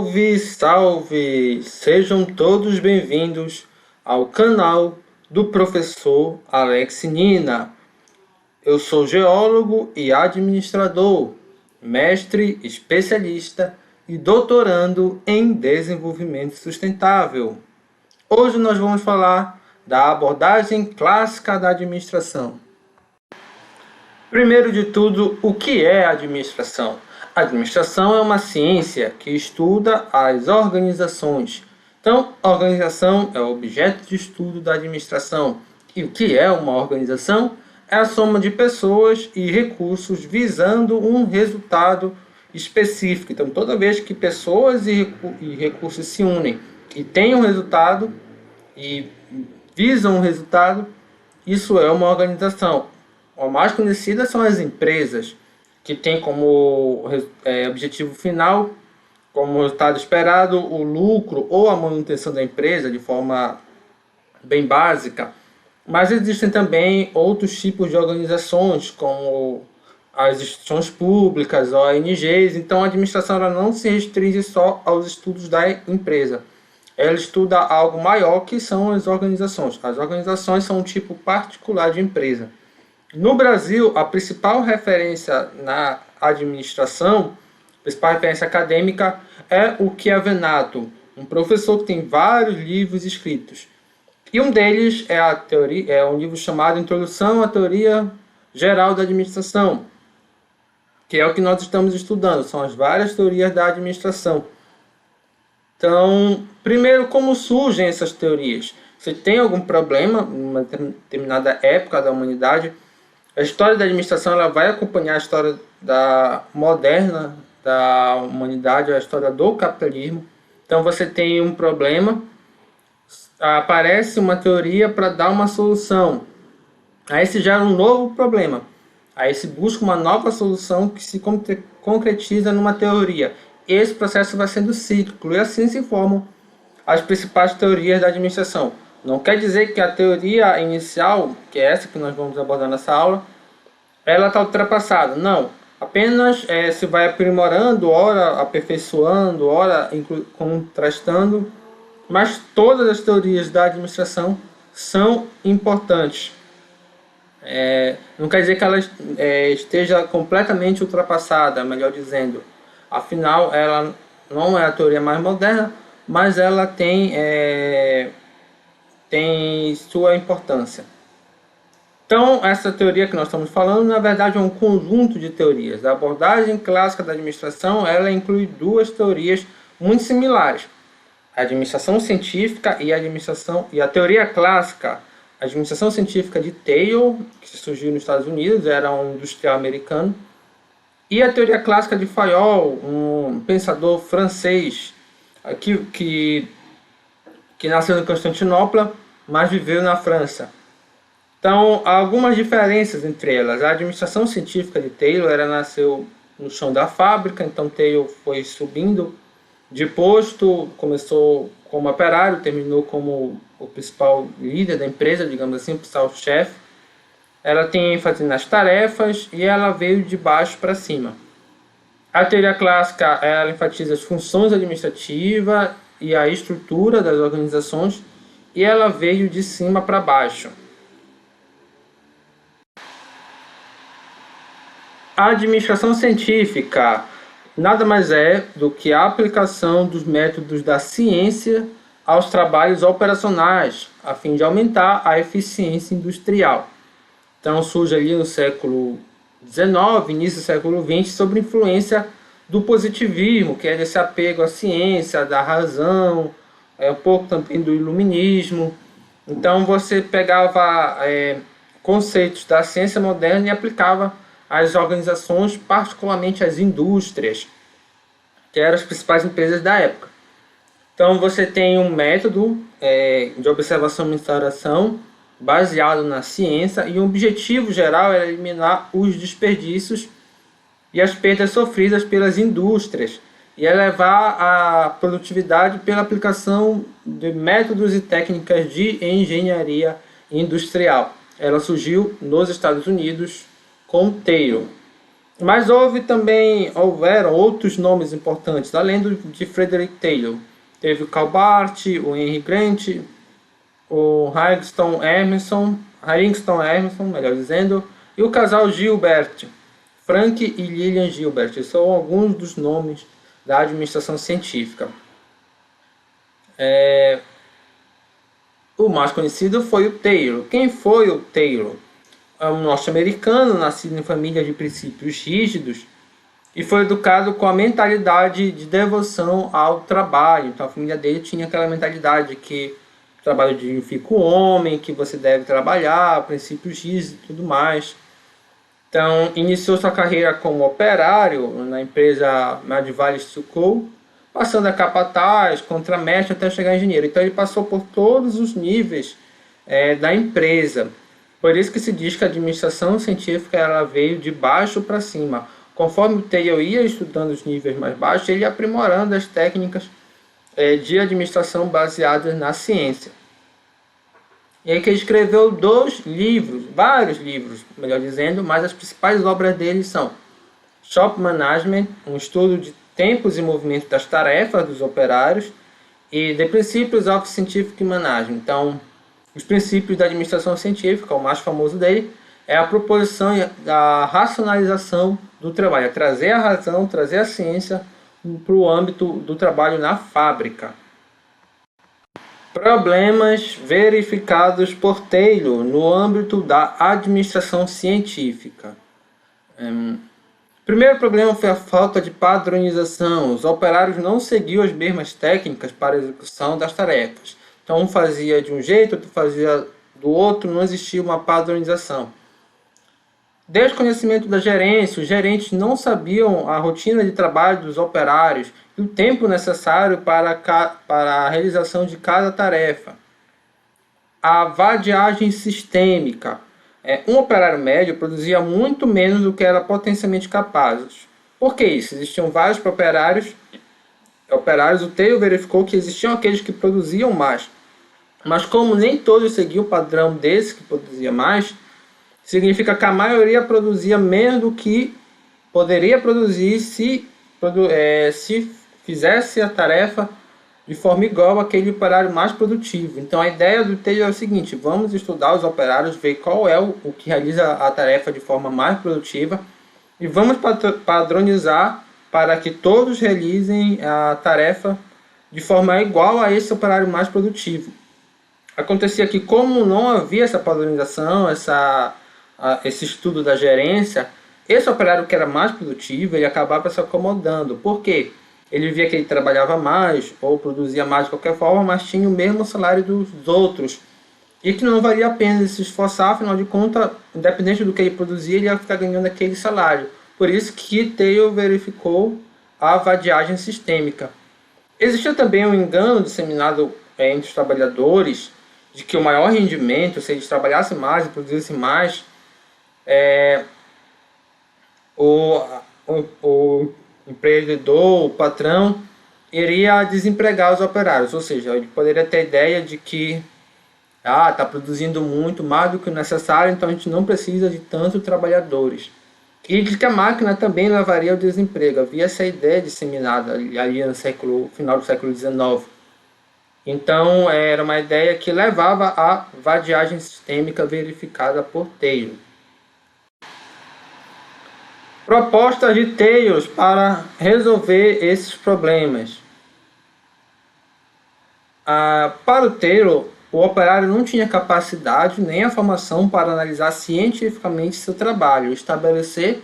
Salve, salve! Sejam todos bem-vindos ao canal do professor Alex Nina. Eu sou geólogo e administrador, mestre, especialista e doutorando em desenvolvimento sustentável. Hoje nós vamos falar da abordagem clássica da administração. Primeiro de tudo, o que é administração? A administração é uma ciência que estuda as organizações. Então, a organização é o objeto de estudo da administração. E o que é uma organização? É a soma de pessoas e recursos visando um resultado específico. Então, toda vez que pessoas e recursos se unem e têm um resultado e visam um resultado, isso é uma organização. A mais conhecida são as empresas, que tem como objetivo final, como resultado esperado, o lucro ou a manutenção da empresa de forma bem básica. Mas existem também outros tipos de organizações, como as instituições públicas, ONGs. Então, a administração ela não se restringe só aos estudos da empresa. Ela estuda algo maior, que são as organizações. As organizações são um tipo particular de empresa. No Brasil, a principal referência na administração, a principal referência acadêmica, é o Chiavenato, um professor que tem vários livros escritos. E um deles é um livro chamado Introdução à Teoria Geral da Administração, que é o que nós estamos estudando, são as várias teorias da administração. Então, primeiro, como surgem essas teorias? Se tem algum problema em uma determinada época da humanidade, a história da administração ela vai acompanhar a história moderna da humanidade, a história do capitalismo. Então você tem um problema, aparece uma teoria para dar uma solução. Aí se gera um novo problema. Aí se busca uma nova solução que se concretiza numa teoria. Esse processo vai sendo cíclico e assim se formam as principais teorias da administração. Não quer dizer que a teoria inicial, que é essa que nós vamos abordar nessa aula, ela está ultrapassada. Não. Apenas se vai aprimorando, ora aperfeiçoando, ora contrastando. Mas todas as teorias da administração são importantes. Não quer dizer que ela esteja completamente ultrapassada, melhor dizendo. Afinal, ela não é a teoria mais moderna, mas ela tem sua importância. Então, essa teoria que nós estamos falando, na verdade, é um conjunto de teorias. A abordagem clássica da administração, ela inclui duas teorias muito similares. A administração científica e a teoria clássica. A administração científica de Taylor, que surgiu nos Estados Unidos, era um industrial americano. E a teoria clássica de Fayol, um pensador francês, que nasceu em Constantinopla, mas viveu na França. Então, há algumas diferenças entre elas. A administração científica de Taylor nasceu no chão da fábrica, então Taylor foi subindo de posto, começou como operário, terminou como o principal líder da empresa, digamos assim, o principal chefe. Ela tem ênfase nas tarefas e ela veio de baixo para cima. A teoria clássica ela enfatiza as funções administrativas e a estrutura das organizações e ela veio de cima para baixo. A administração científica nada mais é do que a aplicação dos métodos da ciência aos trabalhos operacionais, a fim de aumentar a eficiência industrial. Então surge ali no século XIX, início do século XX, sob influência do positivismo, que é desse apego à ciência, da razão, um pouco também do iluminismo. Então você pegava conceitos da ciência moderna e aplicava às organizações, particularmente às indústrias, que eram as principais empresas da época. Então você tem um método de observação e mensuração baseado na ciência e o objetivo geral era eliminar os desperdícios e as perdas sofridas pelas indústrias e elevar a produtividade pela aplicação de métodos e técnicas de engenharia industrial. Ela surgiu nos Estados Unidos com Taylor. Mas houveram outros nomes importantes, além de Frederick Taylor. Teve o Karl Barth, o Henry Grant, o Harringston Emerson, melhor dizendo, e o casal Gilbert, Frank e Lillian Gilbert. São alguns dos nomes da administração científica. O mais conhecido foi o Taylor. Quem foi o Taylor? É um norte-americano, nascido em família de princípios rígidos, e foi educado com a mentalidade de devoção ao trabalho. Então a família dele tinha aquela mentalidade que o trabalho dignifica o homem, que você deve trabalhar, princípios rígidos e tudo mais. Então iniciou sua carreira como operário na empresa Medvalles Succo, passando a capataz, contramestre até chegar a engenheiro. Então ele passou por todos os níveis da empresa. Por isso que se diz que a administração científica ela veio de baixo para cima. Conforme o Taylor ia estudando os níveis mais baixos, ele ia aprimorando as técnicas de administração baseadas na ciência. E aí que ele escreveu vários livros, melhor dizendo, mas as principais obras dele são Shop Management, um estudo de tempos e movimentos das tarefas dos operários, e The Principles of Scientific Management. Então, os princípios da administração científica, o mais famoso dele, é a proposição e a racionalização do trabalho, é trazer a razão, trazer a ciência para o âmbito do trabalho na fábrica. Problemas verificados por Taylor no âmbito da administração científica. O primeiro problema foi a falta de padronização. Os operários não seguiam as mesmas técnicas para a execução das tarefas. Então, um fazia de um jeito, outro fazia do outro, não existia uma padronização. Desconhecimento da gerência. Os gerentes não sabiam a rotina de trabalho dos operários e o tempo necessário para a realização de cada tarefa. A vadiagem sistêmica. Um operário médio produzia muito menos do que era potencialmente capaz. Por que isso? Existiam vários operários. O Taylor verificou que existiam aqueles que produziam mais. Mas como nem todos seguiam o padrão desse que produzia mais, significa que a maioria produzia menos do que poderia produzir se fizesse a tarefa de forma igual àquele operário mais produtivo. Então a ideia do Taylor é o seguinte: vamos estudar os operários, ver qual é o que realiza a tarefa de forma mais produtiva e vamos padronizar para que todos realizem a tarefa de forma igual a esse operário mais produtivo. Acontecia que, como não havia essa padronização, esse estudo da gerência, esse operário que era mais produtivo, ele acabava se acomodando. Por quê? Ele via que ele trabalhava mais ou produzia mais de qualquer forma, mas tinha o mesmo salário dos outros. E que não valia a pena ele se esforçar, afinal de contas, independente do que ele produzia, ele ia ficar ganhando aquele salário. Por isso que Taylor verificou a vadiagem sistêmica. Existia também um engano disseminado entre os trabalhadores de que o maior rendimento, se eles trabalhassem mais e produzissem mais, o empreendedor, o patrão, iria desempregar os operários. Ou seja, ele poderia ter a ideia de que está produzindo muito, mais do que o necessário, então a gente não precisa de tantos trabalhadores. E de que a máquina também levaria ao desemprego. Havia essa ideia disseminada ali no final do século XIX. Então, era uma ideia que levava à vadiagem sistêmica verificada por Taylor. Propostas de Taylor para resolver esses problemas. Para o Taylor, o operário não tinha capacidade nem a formação para analisar cientificamente seu trabalho, estabelecer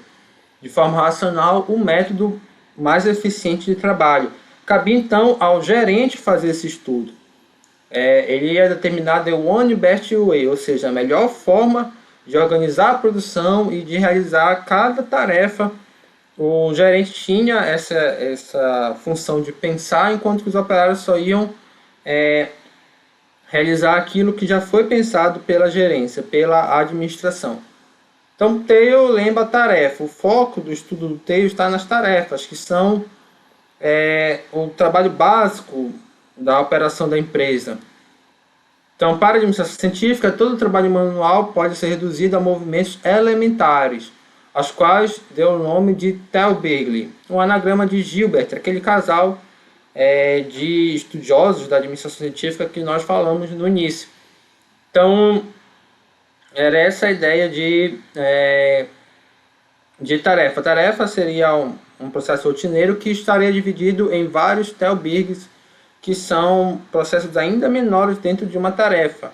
de forma racional o método mais eficiente de trabalho. Cabia então ao gerente fazer esse estudo. Ele ia determinar the one best way, ou seja, a melhor forma de organizar a produção e de realizar cada tarefa. O gerente tinha essa função de pensar, enquanto que os operários só iam realizar aquilo que já foi pensado pela gerência, pela administração. Então, Taylor lembra a tarefa. O foco do estudo do Taylor está nas tarefas, que são o trabalho básico da operação da empresa. Então, para a administração científica, todo o trabalho manual pode ser reduzido a movimentos elementares. aos quais deu o nome de Thalberg, um anagrama de Gilbert, aquele casal de estudiosos da administração científica que nós falamos no início. Então, era essa a ideia de tarefa. Tarefa seria um processo rotineiro que estaria dividido em vários Thalbergs, que são processos ainda menores dentro de uma tarefa.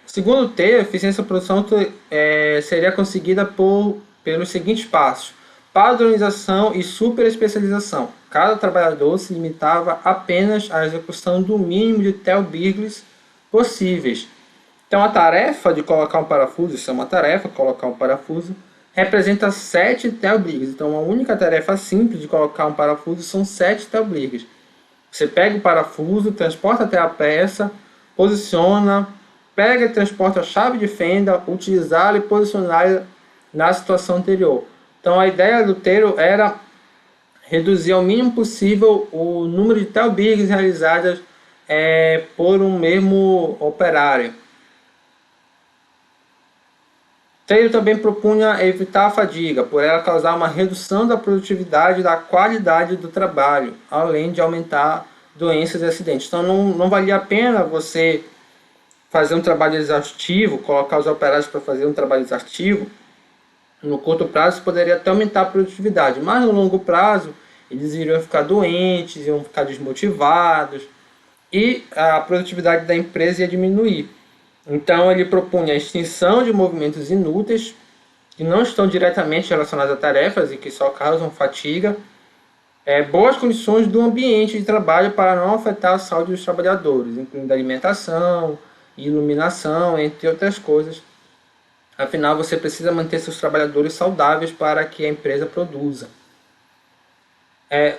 Segundo o T, a eficiência da produção seria conseguida pelos seguintes passos: padronização e superespecialização. Cada trabalhador se limitava apenas à execução do mínimo de Thalbergs possíveis. Então, a tarefa de colocar um parafuso, isso é uma tarefa, colocar um parafuso, representa 7 Thalbergs. Então, a única tarefa simples de colocar um parafuso são 7 Thalbergs. Você pega o parafuso, transporta até a peça, posiciona, pega e transporta a chave de fenda, utilizá-la e posicioná-la na situação anterior. Então, a ideia do Taylor era reduzir ao mínimo possível o número de Thalbergs realizadas por um mesmo operário. Taylor também propunha evitar a fadiga, por ela causar uma redução da produtividade e da qualidade do trabalho, além de aumentar doenças e acidentes. Então, não valia a pena você fazer um trabalho exaustivo, colocar os operários para fazer um trabalho exaustivo. No curto prazo, isso poderia até aumentar a produtividade, mas no longo prazo, eles iriam ficar doentes, iam ficar desmotivados e a produtividade da empresa ia diminuir. Então, ele propunha a extinção de movimentos inúteis que não estão diretamente relacionados a tarefas e que só causam fatiga, boas condições do ambiente de trabalho para não afetar a saúde dos trabalhadores, incluindo alimentação, iluminação, entre outras coisas. Afinal, você precisa manter seus trabalhadores saudáveis para que a empresa produza.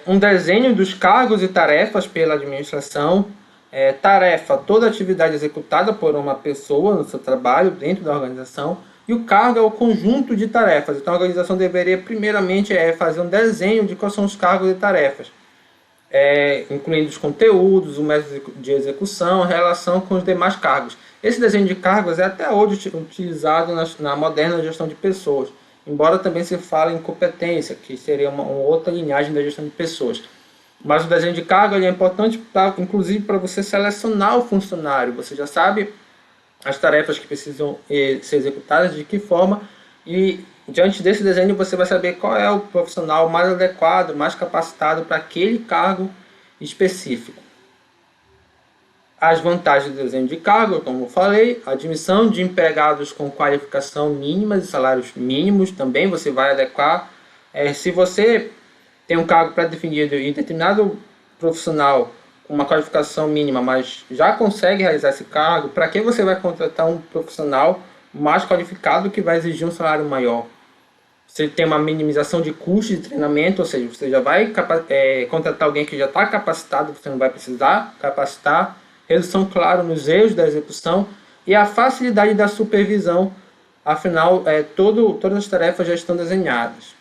Um desenho dos cargos e tarefas pela administração. Tarefa: toda atividade executada por uma pessoa no seu trabalho dentro da organização. E o cargo é o conjunto de tarefas. Então, a organização deveria primeiramente fazer um desenho de quais são os cargos e tarefas, incluindo os conteúdos, o método de execução, a relação com os demais cargos. Esse desenho de cargos é até hoje utilizado na moderna gestão de pessoas, embora também se fale em competência, que seria uma outra linhagem da gestão de pessoas. Mas o desenho de cargo é importante, inclusive, para você selecionar o funcionário. Você já sabe as tarefas que precisam ser executadas, de que forma, e diante desse desenho você vai saber qual é o profissional mais adequado, mais capacitado para aquele cargo específico. As vantagens do desenho de cargo, como eu falei: admissão de empregados com qualificação mínima e salários mínimos, também você vai adequar. Se você tem um cargo pré-definido e determinado profissional com uma qualificação mínima, mas já consegue realizar esse cargo, para que você vai contratar um profissional mais qualificado que vai exigir um salário maior? Você tem uma minimização de custos de treinamento, ou seja, você já vai contratar alguém que já está capacitado, você não vai precisar capacitar. Redução, claro, nos erros da execução e a facilidade da supervisão, afinal, todas as tarefas já estão desenhadas.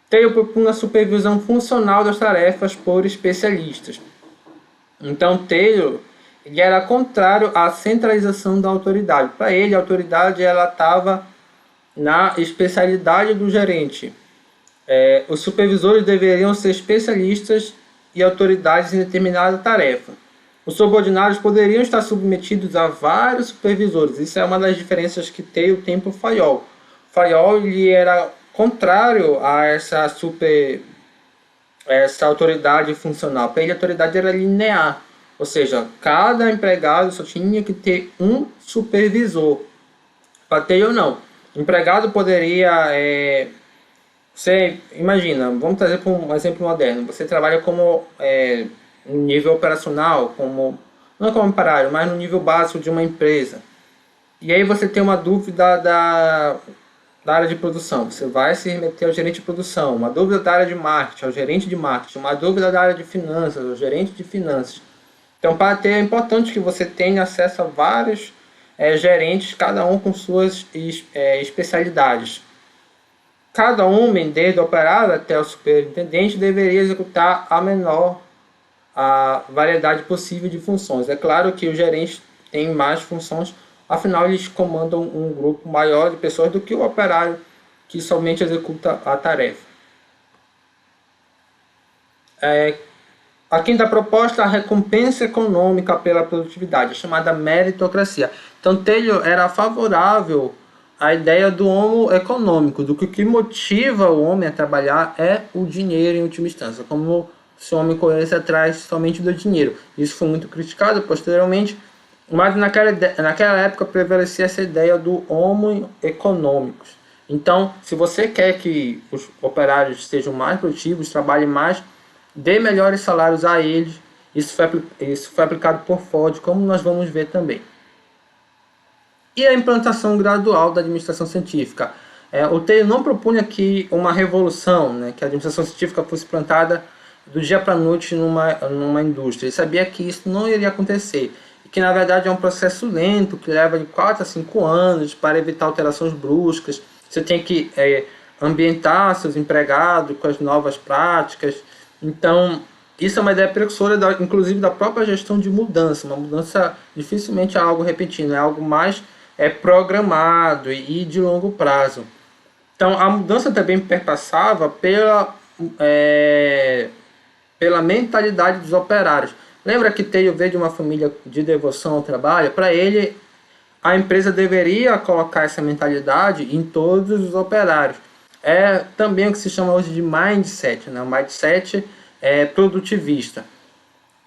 Taylor propõe a supervisão funcional das tarefas por especialistas. Então, Taylor era contrário à centralização da autoridade. Para ele, a autoridade estava na especialidade do gerente. Os supervisores deveriam ser especialistas e autoridades em determinada tarefa. Os subordinados poderiam estar submetidos a vários supervisores. Isso é uma das diferenças que Taylor tem para o Fayol. Fayol ele era contrário a essa autoridade funcional. Para ele, a autoridade era linear. Ou seja, cada empregado só tinha que ter um supervisor. Para Taylor, não. O empregado poderia... você imagina, vamos trazer para um exemplo moderno. Você trabalha como... no nível operacional, não como operário, mas no nível básico de uma empresa. E aí você tem uma dúvida da área de produção, você vai se remeter ao gerente de produção. Uma dúvida da área de marketing, ao gerente de marketing. Uma dúvida da área de finanças, ao gerente de finanças. Então, para ter, é importante que você tenha acesso a vários gerentes, cada um com suas especialidades. Cada homem, desde o operário até o superintendente, deveria executar a variedade possível de funções. É claro que o gerente tem mais funções afinal eles comandam um grupo maior de pessoas do que o operário que somente executa a tarefa. A quinta proposta é a recompensa econômica pela produtividade, chamada meritocracia. Então, Taylor era favorável à ideia do homo econômico, do que o que motiva o homem a trabalhar é o dinheiro em última instância, como se o homem corresse atrás somente do dinheiro. Isso foi muito criticado posteriormente, mas naquela época prevalecia essa ideia do homo econômicos. Então, se você quer que os operários sejam mais produtivos, trabalhem mais, dê melhores salários a eles. Isso foi aplicado por Ford, como nós vamos ver também. E a implantação gradual da administração científica. O Taylor não propunha aqui uma revolução, né, que a administração científica fosse implantada do dia para a noite numa indústria. Ele sabia que isso não iria acontecer, e que na verdade é um processo lento, que leva de 4 a 5 anos para evitar alterações bruscas. Você tem que ambientar seus empregados com as novas práticas. Então, isso é uma ideia precursora, inclusive, da própria gestão de mudança. Uma mudança dificilmente é algo repentino, é algo mais programado e de longo prazo. Então, a mudança também perpassava pela mentalidade dos operários. Lembra que Taylor veio de uma família de devoção ao trabalho? Para ele, a empresa deveria colocar essa mentalidade em todos os operários. É também o que se chama hoje de mindset, né? O mindset produtivista.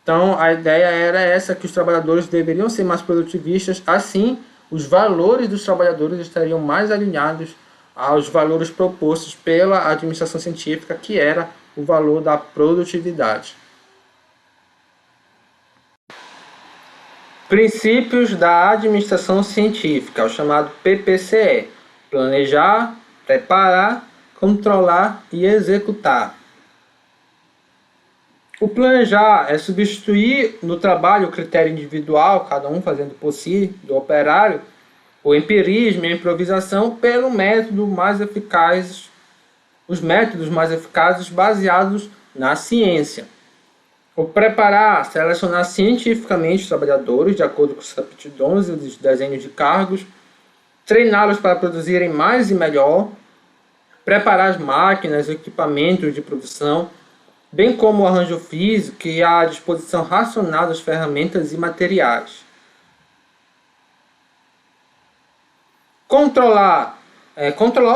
Então, a ideia era essa, que os trabalhadores deveriam ser mais produtivistas, assim, os valores dos trabalhadores estariam mais alinhados aos valores propostos pela administração científica, que era o valor da produtividade. Princípios da administração científica, o chamado PPCE: planejar, preparar, controlar e executar. O planejar é substituir no trabalho o critério individual, cada um fazendo por si, do operário, o empirismo e a improvisação, pelo método mais eficaz, os métodos mais eficazes baseados na ciência. O preparar, selecionar cientificamente os trabalhadores de acordo com suas aptidões e os desenhos de cargos, treiná-los para produzirem mais e melhor, preparar as máquinas e equipamentos de produção, bem como o arranjo físico e a disposição racional das ferramentas e materiais. Controlar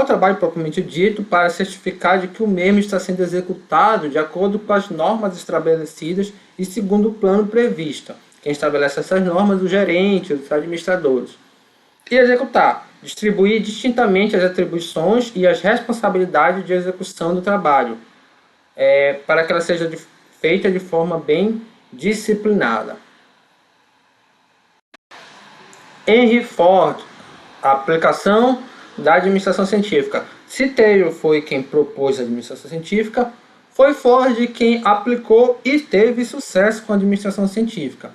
o trabalho propriamente dito para certificar de que o mesmo está sendo executado de acordo com as normas estabelecidas e segundo o plano previsto. Quem estabelece essas normas, o gerente, os administradores. E executar, distribuir distintamente as atribuições e as responsabilidades de execução do trabalho, para que ela seja feita de forma bem disciplinada. Henry Ford, a aplicação da administração científica. Se Taylor foi quem propôs a administração científica, foi Ford quem aplicou e teve sucesso com a administração científica.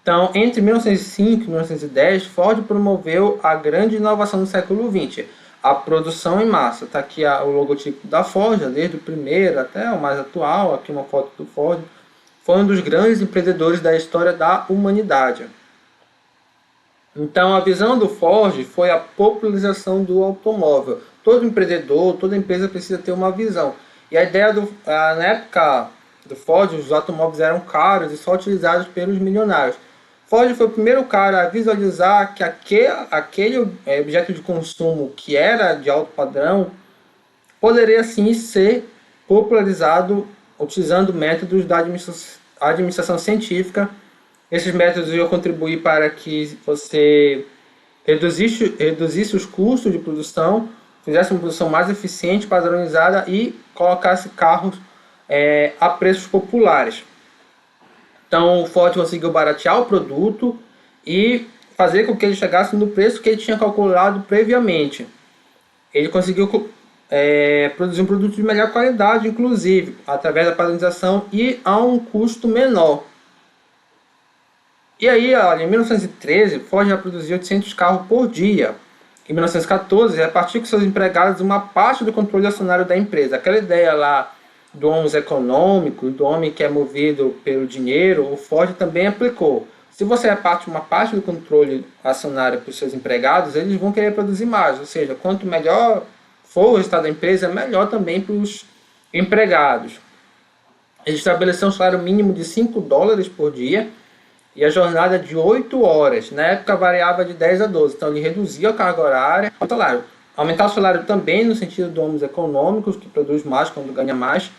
Então, entre 1905 e 1910, Ford promoveu a grande inovação do século XX, a produção em massa. Está aqui o logotipo da Ford, desde o primeiro até o mais atual, aqui uma foto do Ford. Foi um dos grandes empreendedores da história da humanidade. Então, a visão do Ford foi a popularização do automóvel. Todo empreendedor, toda empresa precisa ter uma visão. E a ideia na época do Ford, os automóveis eram caros e só utilizados pelos milionários. Ford foi o primeiro cara a visualizar que aquele objeto de consumo que era de alto padrão poderia sim ser popularizado utilizando métodos da administração científica. Esses métodos iam contribuir para que você reduzisse os custos de produção, fizesse uma produção mais eficiente, padronizada e colocasse carros a preços populares. Então o Ford conseguiu baratear o produto e fazer com que ele chegasse no preço que ele tinha calculado previamente. Ele conseguiu produzir um produto de melhor qualidade, inclusive, através da padronização e a um custo menor. E aí, olha, em 1913, Ford já produziu 800 carros por dia. Em 1914, repartiu com seus empregados uma parte do controle acionário da empresa. Aquela ideia lá do homem econômico, do homem que é movido pelo dinheiro, o Ford também aplicou. Se você reparte uma parte do controle acionário para os seus empregados, eles vão querer produzir mais. Ou seja, quanto melhor for o resultado da empresa, melhor também para os empregados. Ele estabeleceu um salário mínimo de $5 por dia e a jornada de 8 horas. Na época variava de 10 a 12. Então ele reduzia a carga horária e o salário. Aumentar o salário também no sentido de ônus econômicos, que produz mais quando ganha mais.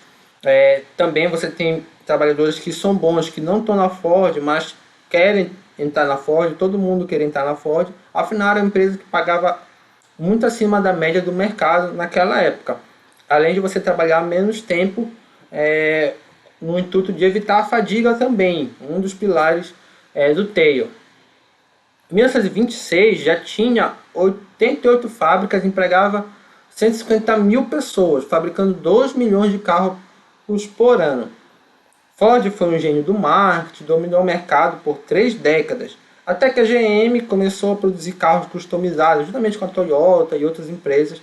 Também você tem trabalhadores que são bons, que não estão na Ford, mas querem entrar na Ford, todo mundo quer entrar na Ford. Afinal, era uma empresa que pagava muito acima da média do mercado naquela época. Além de você trabalhar menos tempo, no intuito de evitar a fadiga também, um dos pilares do TAIL. Em 1926 já tinha 88 fábricas, empregava 150 mil pessoas, fabricando 2 milhões de carros por ano. Ford foi um gênio do marketing, dominou o mercado por 3 décadas, até que a GM começou a produzir carros customizados, justamente com a Toyota e outras empresas,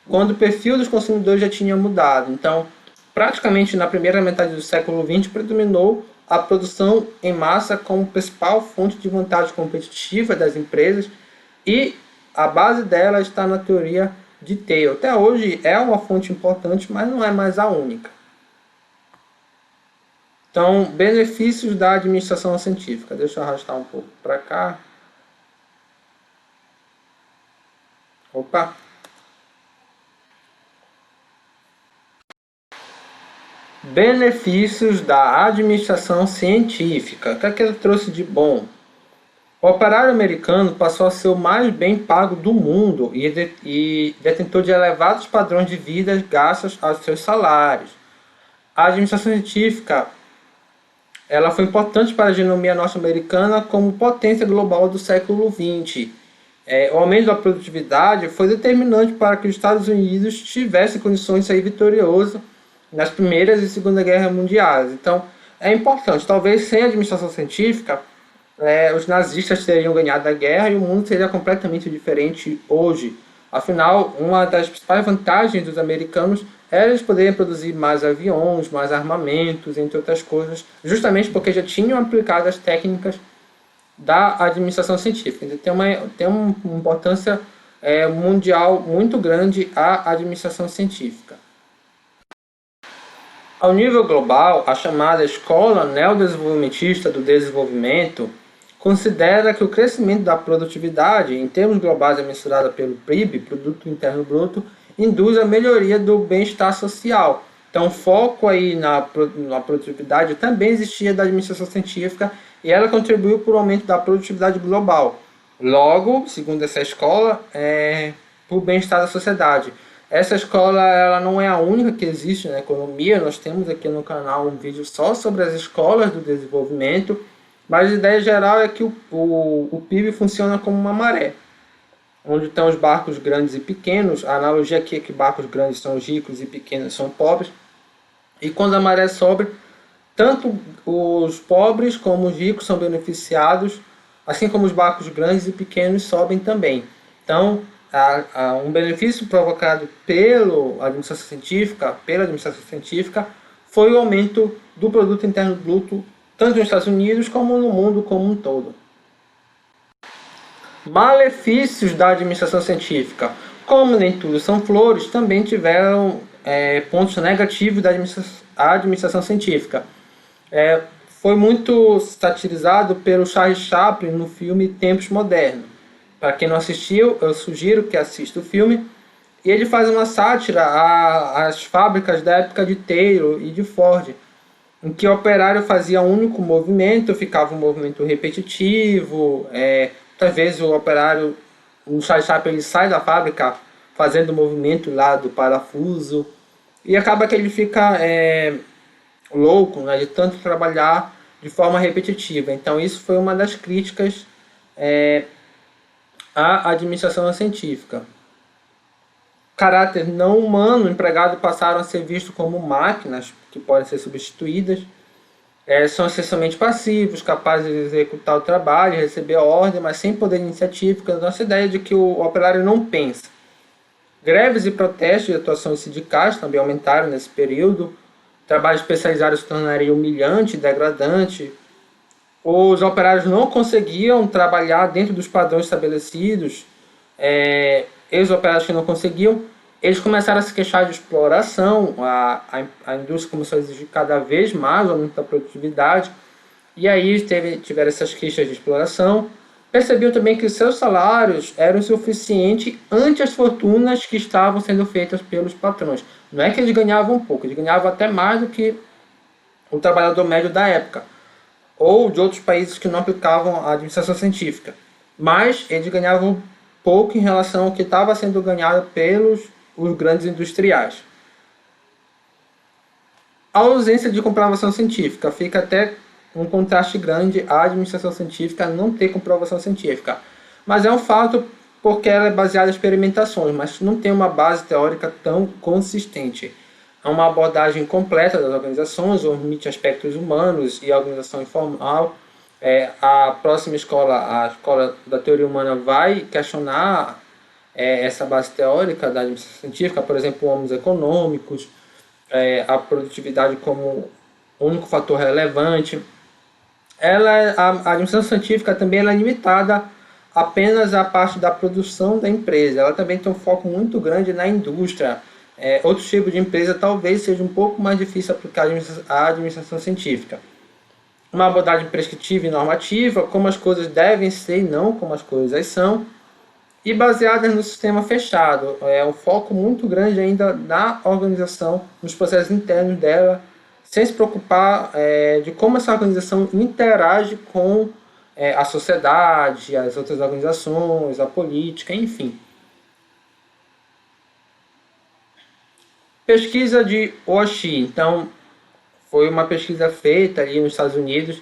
quando o perfil dos consumidores já tinha mudado. Então, praticamente na primeira metade do século XX, predominou a produção em massa como principal fonte de vantagem competitiva das empresas, e a base dela está na teoria de TAIL. Até hoje é uma fonte importante, mas não é mais a única. Então, benefícios da administração científica. Deixa eu arrastar um pouco para cá. Opa! Benefícios da administração científica. O que é que ele trouxe de bom? O operário americano passou a ser o mais bem pago do mundo e detentor de elevados padrões de vida gastos aos seus salários. A administração científica ela foi importante para a economia norte-americana como potência global do século XX. O aumento da produtividade foi determinante para que os Estados Unidos tivessem condições de sair vitorioso nas Primeiras e Segunda Guerra Mundiais. Então, é importante. Talvez sem a administração científica, os nazistas teriam ganhado a guerra e o mundo seria completamente diferente hoje. Afinal, uma das principais vantagens dos americanos era eles poderem produzir mais aviões, mais armamentos, entre outras coisas, justamente porque já tinham aplicado as técnicas da administração científica. Então, tem uma importância mundial muito grande a administração científica. Ao nível global, a chamada Escola Neodesenvolvimentista do Desenvolvimento considera que o crescimento da produtividade, em termos globais mensurada pelo PIB, Produto Interno Bruto, induz a melhoria do bem-estar social. Então, o foco aí na produtividade também existia da administração científica e ela contribuiu para o aumento da produtividade global. Logo, segundo essa escola, para o bem-estar da sociedade. Essa escola ela não é a única que existe na economia, nós temos aqui no canal um vídeo só sobre as escolas do desenvolvimento, mas a ideia geral é que o PIB funciona como uma maré, onde estão os barcos grandes e pequenos. A analogia aqui é que barcos grandes são os ricos e pequenos são pobres, e quando a maré sobe, tanto os pobres como os ricos são beneficiados, assim como os barcos grandes e pequenos sobem também. Então, um benefício provocado pela administração científica foi o aumento do produto interno bruto, tanto nos Estados Unidos como no mundo como um todo. Malefícios da administração científica. Como nem tudo são flores, também tiveram pontos negativos da administração científica. Foi muito satirizado pelo Charles Chaplin no filme Tempos Modernos. Para quem não assistiu, eu sugiro que assista o filme. E ele faz uma sátira às fábricas da época de Taylor e de Ford, em que o operário fazia um único movimento, ficava um movimento repetitivo. Muitas vezes o operário, o Charles Chaplin, ele sai da fábrica fazendo o movimento lá do parafuso e acaba que ele fica louco, né, de tanto trabalhar de forma repetitiva. Então isso foi uma das críticas à administração científica. Caráter não humano, empregados passaram a ser vistos como máquinas que podem ser substituídas. São essencialmente passivos, capazes de executar o trabalho, receber a ordem, mas sem poder iniciatívico. A nossa ideia é de que o operário não pensa. Greves e protestos de atuações sindicais também aumentaram nesse período. Trabalho especializado se tornaria humilhante, degradante. Os operários não conseguiam trabalhar dentro dos padrões estabelecidos, e os operários que não conseguiam, eles começaram a se queixar de exploração, a indústria começou a exigir cada vez mais o aumento da produtividade, e aí tiveram essas queixas de exploração. Percebiam também que seus salários eram suficientes ante as fortunas que estavam sendo feitas pelos patrões. Não é que eles ganhavam pouco, eles ganhavam até mais do que o trabalhador médio da época, ou de outros países que não aplicavam a administração científica. Mas eles ganhavam pouco em relação ao que estava sendo ganhado pelos os grandes industriais. A ausência de comprovação científica fica até um contraste grande à administração científica não ter comprovação científica. Mas é um fato porque ela é baseada em experimentações, mas não tem uma base teórica tão consistente. É uma abordagem completa das organizações, omite aspectos humanos e a organização informal. A próxima escola, a escola da teoria humana, vai questionar essa base teórica da administração científica, por exemplo, homens econômicos, a produtividade como único fator relevante. A administração científica também é limitada apenas à parte da produção da empresa. Ela também tem um foco muito grande na indústria. Outros tipos de empresa talvez seja um pouco mais difícil aplicar a administração científica. Uma abordagem prescritiva e normativa, como as coisas devem ser e não como as coisas são, e baseadas no sistema fechado. É um foco muito grande ainda na organização, nos processos internos dela, sem se preocupar de como essa organização interage com a sociedade, as outras organizações, a política, enfim. Pesquisa de Oshii. Então, foi uma pesquisa feita ali nos Estados Unidos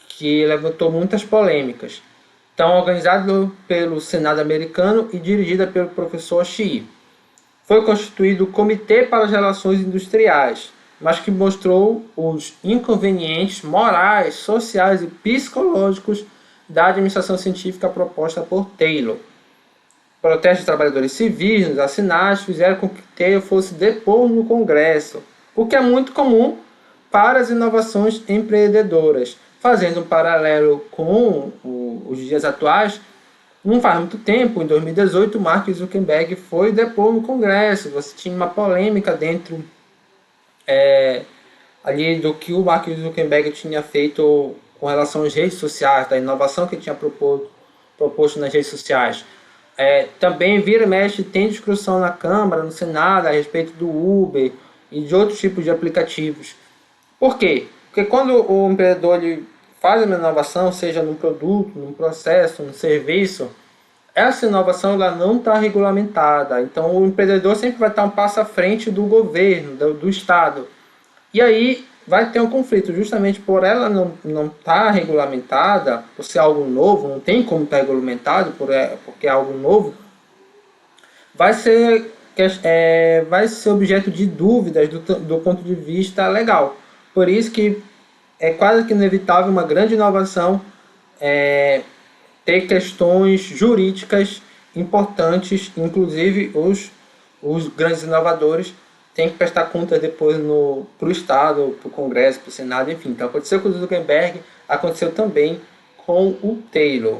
que levantou muitas polêmicas. Então, organizado pelo Senado americano e dirigida pelo professor Oshii. Foi constituído o Comitê para as Relações Industriais, mas que mostrou os inconvenientes morais, sociais e psicológicos da administração científica proposta por Taylor. Protestos de trabalhadores civis nos assinantes fizeram com que Taylor fosse depor no Congresso, o que é muito comum para as inovações empreendedoras. Fazendo um paralelo com os dias atuais, não faz muito tempo, em 2018, Mark Zuckerberg foi depor no Congresso. Você tinha uma polêmica dentro ali do que o Mark Zuckerberg tinha feito com relação às redes sociais, da inovação que ele tinha proposto nas redes sociais. Também vira e mexe, tem discussão na Câmara, no Senado, a respeito do Uber e de outros tipos de aplicativos. Por quê? Porque quando o empreendedor ele faz uma inovação, seja num produto, num processo, num serviço, essa inovação ela não está regulamentada. Então o empreendedor sempre vai estar um passo à frente do governo, do Estado. E aí vai ter um conflito, justamente por ela não estar regulamentada, por ser algo novo, não tem como estar regulamentado, porque é algo novo, vai ser objeto de dúvidas do ponto de vista legal. Por isso que é quase que inevitável uma grande inovação ter questões jurídicas importantes, inclusive os grandes inovadores têm que prestar contas depois para o Estado, para o Congresso, para o Senado, enfim. Então aconteceu com o Zuckerberg, aconteceu também com o Taylor.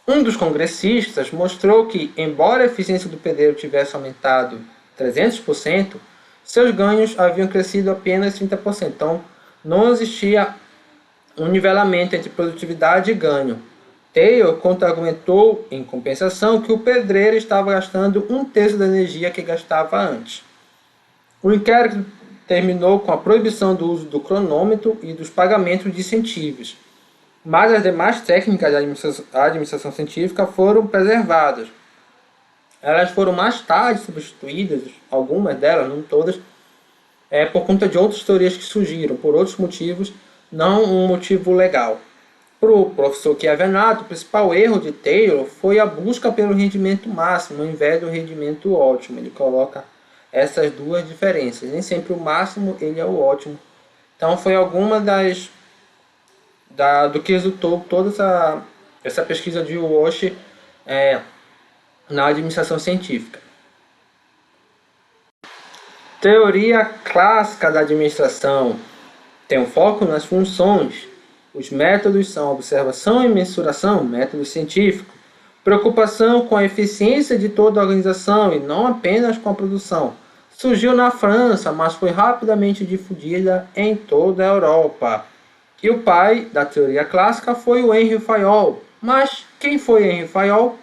Um dos congressistas mostrou que, embora a eficiência do pedreiro tivesse aumentado 300%, seus ganhos haviam crescido apenas 30%. Então, não existia um nivelamento entre produtividade e ganho. Taylor contra-argumentou, em compensação, que o pedreiro estava gastando um terço da energia que gastava antes. O inquérito terminou com a proibição do uso do cronômetro e dos pagamentos de incentivos, mas as demais técnicas da administração científica foram preservadas. Elas foram mais tarde substituídas, algumas delas, não todas, por conta de outras teorias que surgiram, por outros motivos, não um motivo legal. Para o professor Chiavenato, o principal erro de Taylor foi a busca pelo rendimento máximo, ao invés do rendimento ótimo. Ele coloca essas duas diferenças. Nem sempre o máximo ele é o ótimo. Então foi alguma do que resultou toda essa pesquisa de Walsh na administração científica. Teoria clássica da administração tem um foco nas funções Os métodos são observação e mensuração, método científico. Preocupação com a eficiência de toda a organização e não apenas com a produção. Surgiu na França, mas foi rapidamente difundida em toda a Europa. E o pai da teoria clássica foi o Henri Fayol. Mas quem foi Henri Fayol?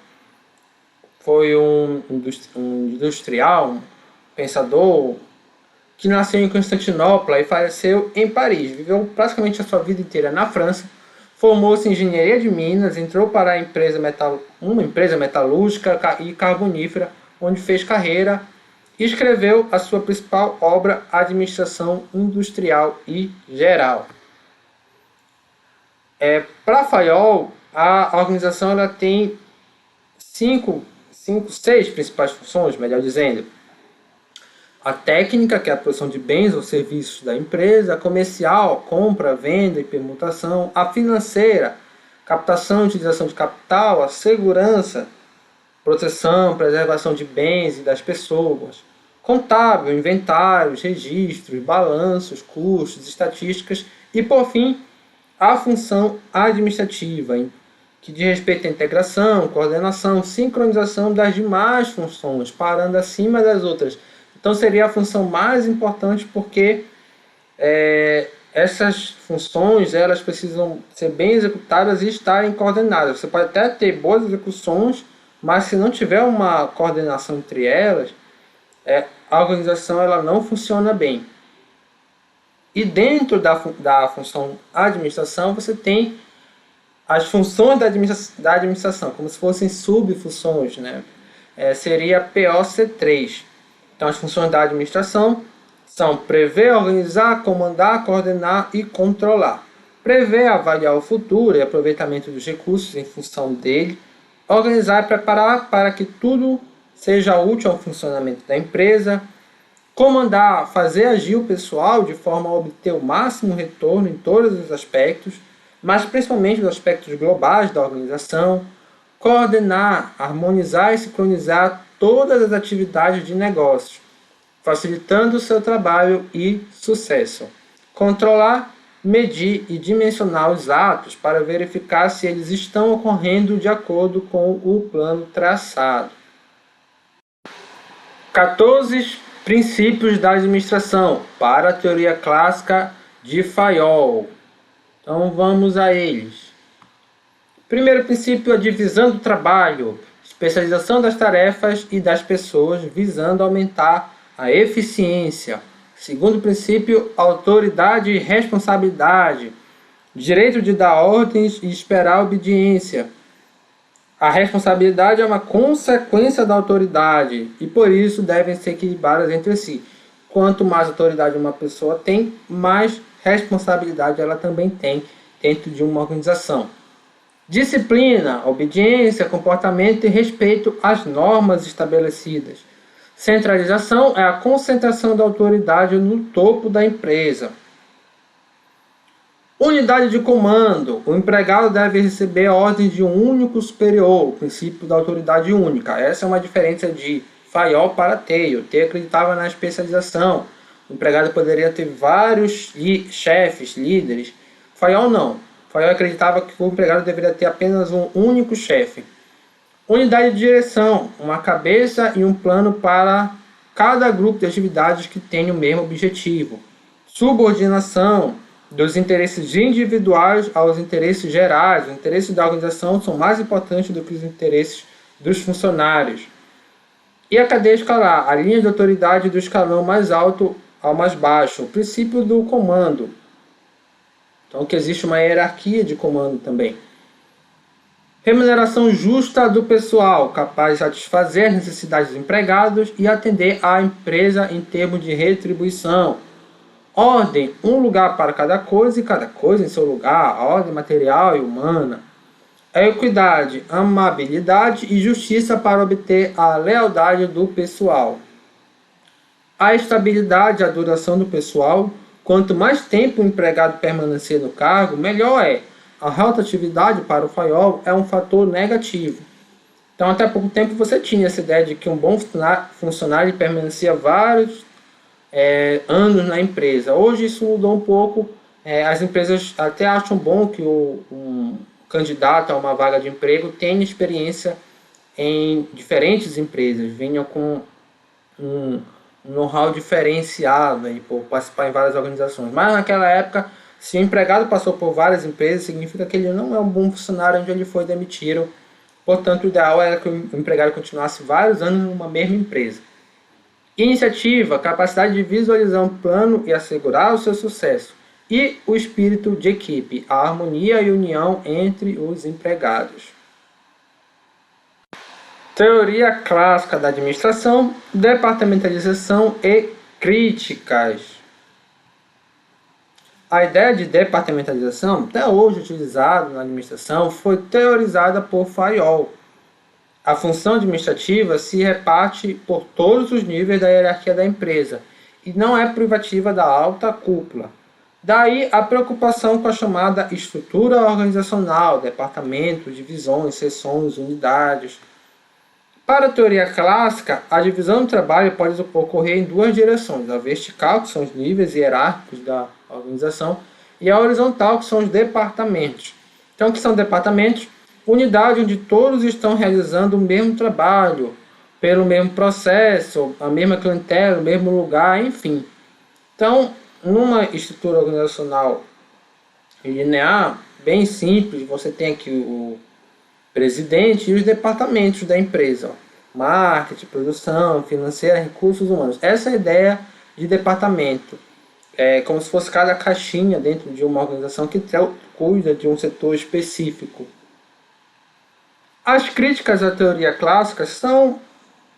Foi um industrial, um pensador, que nasceu em Constantinopla e faleceu em Paris. Viveu praticamente a sua vida inteira na França. Formou-se em engenharia de minas, entrou para uma empresa metalúrgica e carbonífera, onde fez carreira e escreveu a sua principal obra, Administração Industrial e Geral. Para Fayol, a organização ela tem seis principais funções, melhor dizendo. A técnica, que é a produção de bens ou serviços da empresa, a comercial, compra, venda e permutação, a financeira, captação e utilização de capital, a segurança, proteção, preservação de bens e das pessoas, contábil, inventários, registros, balanços, custos, estatísticas e, por fim, a função administrativa, que diz respeito à integração, coordenação, sincronização das demais funções, parando acima das outras. Então seria a função mais importante porque essas funções elas precisam ser bem executadas e estarem coordenadas. Você pode até ter boas execuções, mas se não tiver uma coordenação entre elas, a organização ela não funciona bem. E dentro da função administração, você tem as funções da administração, como se fossem subfunções, né? Seria POC3. Então, as funções da administração são prever, organizar, comandar, coordenar e controlar. Prever, avaliar o futuro e aproveitamento dos recursos em função dele. Organizar e preparar para que tudo seja útil ao funcionamento da empresa. Comandar, fazer agir o pessoal de forma a obter o máximo retorno em todos os aspectos, mas principalmente os aspectos globais da organização. Coordenar, harmonizar e sincronizar todas as atividades de negócio, facilitando o seu trabalho e sucesso. Controlar, medir e dimensionar os atos para verificar se eles estão ocorrendo de acordo com o plano traçado. 14 princípios da administração para a teoria clássica de Fayol. Então vamos a eles. Primeiro princípio, a divisão do trabalho, especialização das tarefas e das pessoas, visando aumentar a eficiência. Segundo princípio, autoridade e responsabilidade, direito de dar ordens e esperar obediência. A responsabilidade é uma consequência da autoridade e por isso devem ser equilibradas entre si. Quanto mais autoridade uma pessoa tem, mais responsabilidade ela também tem dentro de uma organização. Disciplina, obediência, comportamento e respeito às normas estabelecidas. Centralização é a concentração da autoridade no topo da empresa. Unidade de comando. O empregado deve receber a ordem de um único superior, o princípio da autoridade única. Essa é uma diferença de Fayol para Theo. Theo acreditava na especialização. O empregado poderia ter vários chefes, líderes. Fayol não. Fayol acreditava que o empregado deveria ter apenas um único chefe. Unidade de direção, uma cabeça e um plano para cada grupo de atividades que tem o mesmo objetivo. Subordinação, dos interesses individuais aos interesses gerais. Os interesses da organização são mais importantes do que os interesses dos funcionários. E a cadeia escalar, a linha de autoridade do escalão mais alto ao mais baixo. O princípio do comando. Então, que existe uma hierarquia de comando também. Remuneração justa do pessoal, capaz de satisfazer as necessidades dos empregados e atender à empresa em termos de retribuição. Ordem, um lugar para cada coisa e cada coisa em seu lugar, a ordem material e humana. Equidade, amabilidade e justiça para obter a lealdade do pessoal. A estabilidade, a duração do pessoal. Quanto mais tempo o empregado permanecer no cargo, melhor é. A rotatividade para o Fayol é um fator negativo. Então, até pouco tempo você tinha essa ideia de que um bom funcionário permanecia vários anos na empresa. Hoje isso mudou um pouco. As empresas até acham bom que um candidato a uma vaga de emprego tenha experiência em diferentes empresas, venha com um know-how diferenciado e por participar em várias organizações. Mas naquela época, se o empregado passou por várias empresas, significa que ele não é um bom funcionário onde ele foi demitido. Portanto, o ideal era que o empregado continuasse vários anos numa mesma empresa. Iniciativa, capacidade de visualizar um plano e assegurar o seu sucesso. E o espírito de equipe, a harmonia e união entre os empregados. Teoria clássica da administração, departamentalização e críticas. A ideia de departamentalização, até hoje utilizada na administração, foi teorizada por Fayol. A função administrativa se reparte por todos os níveis da hierarquia da empresa e não é privativa da alta cúpula. Daí a preocupação com a chamada estrutura organizacional, departamentos, divisões, seções, unidades. Para a teoria clássica, a divisão do trabalho pode ocorrer em duas direções: a vertical, que são os níveis hierárquicos da organização, e a horizontal, que são os departamentos. Então, o que são departamentos? Unidade onde todos estão realizando o mesmo trabalho, pelo mesmo processo, a mesma clientela, o mesmo lugar, enfim. Então, numa estrutura organizacional linear, bem simples, você tem aqui o presidente e os departamentos da empresa: marketing, produção, financeira, recursos humanos. Essa é a ideia de departamento. É como se fosse cada caixinha dentro de uma organização que cuida de um setor específico. As críticas à teoria clássica são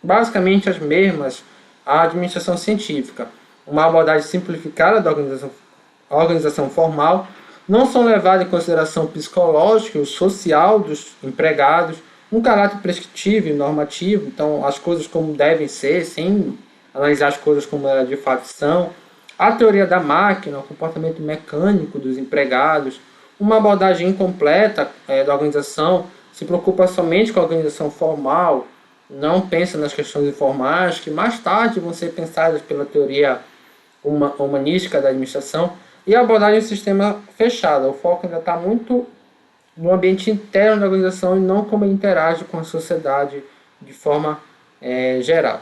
basicamente as mesmas à administração científica. Uma abordagem simplificada da organização formal, não são levadas em consideração o psicológico e o social dos empregados, um caráter prescritivo e normativo, então as coisas como devem ser, sem analisar as coisas como elas de fato são. A teoria da máquina, o comportamento mecânico dos empregados, uma abordagem incompleta da organização, se preocupa somente com a organização formal, não pensa nas questões informais, que mais tarde vão ser pensadas pela teoria humanística da administração, e a abordagem do sistema fechado. O foco ainda está muito no ambiente interno da organização e não como ele interage com a sociedade de forma geral.